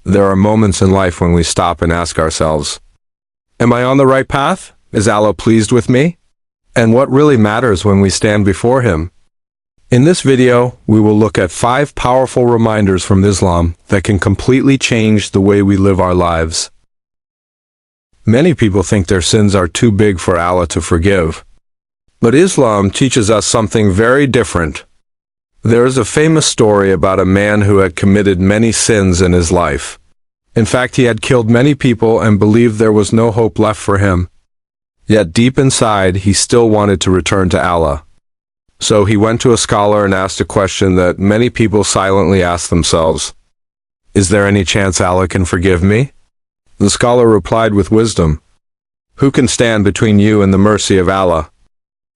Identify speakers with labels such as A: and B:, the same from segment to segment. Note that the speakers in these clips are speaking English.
A: There are moments in life when we stop and ask ourselves, am I on the right path? Is Allah pleased with me? And what really matters when we stand before Him? In this video, we will look at 5 powerful reminders from Islam that can completely change the way we live our lives. Many people think their sins are too big for Allah to forgive. But Islam teaches us something very different. There is a famous story about a man who had committed many sins in his life. In fact, he had killed many people and believed there was no hope left for him. Yet deep inside, he still wanted to return to Allah. So he went to a scholar and asked a question that many people silently ask themselves. Is there any chance Allah can forgive me? The scholar replied with wisdom, who can stand between you and the mercy of Allah?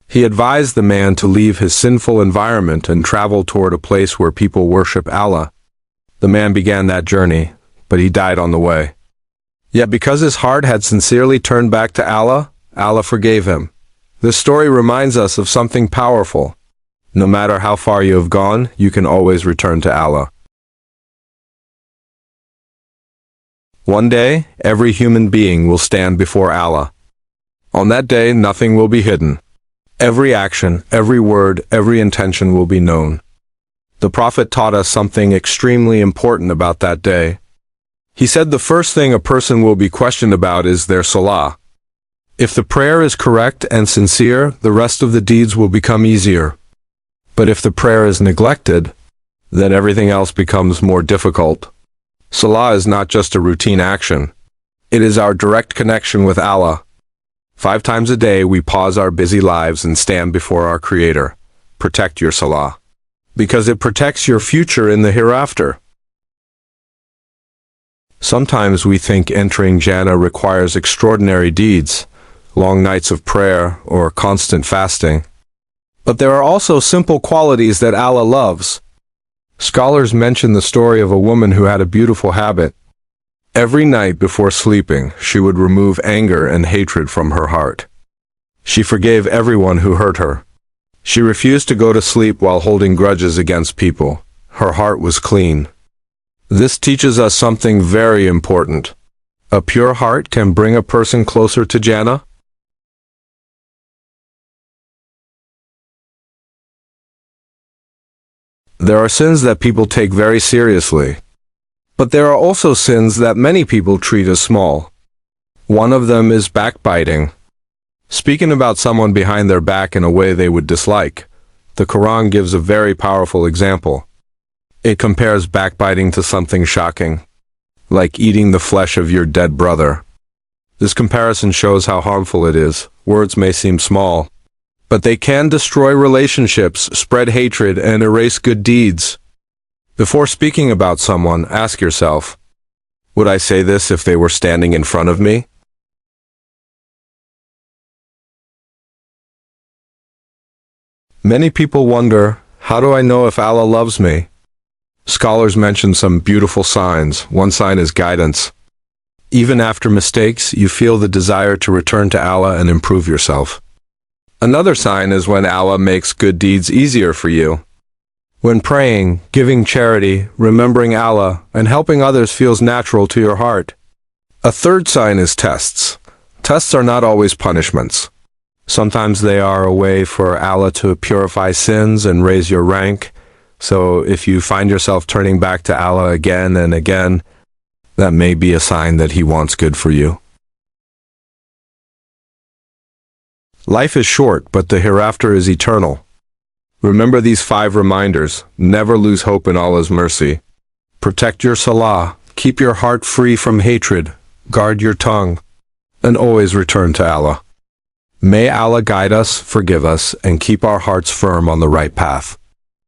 A: He advised the man to leave his sinful environment and travel toward a place where people worship Allah. The man began that journey, but he died on the way. Yet because his heart had sincerely turned back to Allah, Allah forgave him. This story reminds us of something powerful. No matter how far you have gone, you can always return to Allah. One day, every human being will stand before Allah. On that day, nothing will be hidden. Every action, every word, every intention will be known. The Prophet taught us something extremely important about that day. He said the first thing a person will be questioned about is their Salah. If the prayer is correct and sincere, the rest of the deeds will become easier. But if the prayer is neglected, then everything else becomes more difficult. Salah is not just a routine action. It is our direct connection with Allah. 5 times a day we pause our busy lives and stand before our Creator. Protect your Salah, because it protects your future in the hereafter. Sometimes we think entering Jannah requires extraordinary deeds, long nights of prayer, or constant fasting. But there are also simple qualities that Allah loves. Scholars mention the story of a woman who had a beautiful habit. Every night before sleeping, she would remove anger and hatred from her heart. She forgave everyone who hurt her. She refused to go to sleep while holding grudges against people. Her heart was clean. This teaches us something very important. A pure heart can bring a person closer to Jannah. There are sins that people take very seriously. But there are also sins that many people treat as small. One of them is backbiting. Speaking about someone behind their back in a way they would dislike. The Quran gives a very powerful example. It compares backbiting to something shocking, like eating the flesh of your dead brother. This comparison shows how harmful it is. Words may seem small, but they can destroy relationships, spread hatred, and erase good deeds. Before speaking about someone, ask yourself, would I say this if they were standing in front of me? Many people wonder, how do I know if Allah loves me? Scholars mention some beautiful signs. One sign is guidance. Even after mistakes, you feel the desire to return to Allah and improve yourself. Another sign is when Allah makes good deeds easier for you. When praying, giving charity, remembering Allah, and helping others feels natural to your heart. A third sign is tests. Tests are not always punishments. Sometimes they are a way for Allah to purify sins and raise your rank. So if you find yourself turning back to Allah again and again, that may be a sign that He wants good for you. Life is short, but the hereafter is eternal. Remember these 5 reminders. Never lose hope in Allah's mercy. Protect your Salah. Keep your heart free from hatred. Guard your tongue. And always return to Allah. May Allah guide us, forgive us, and keep our hearts firm on the right path.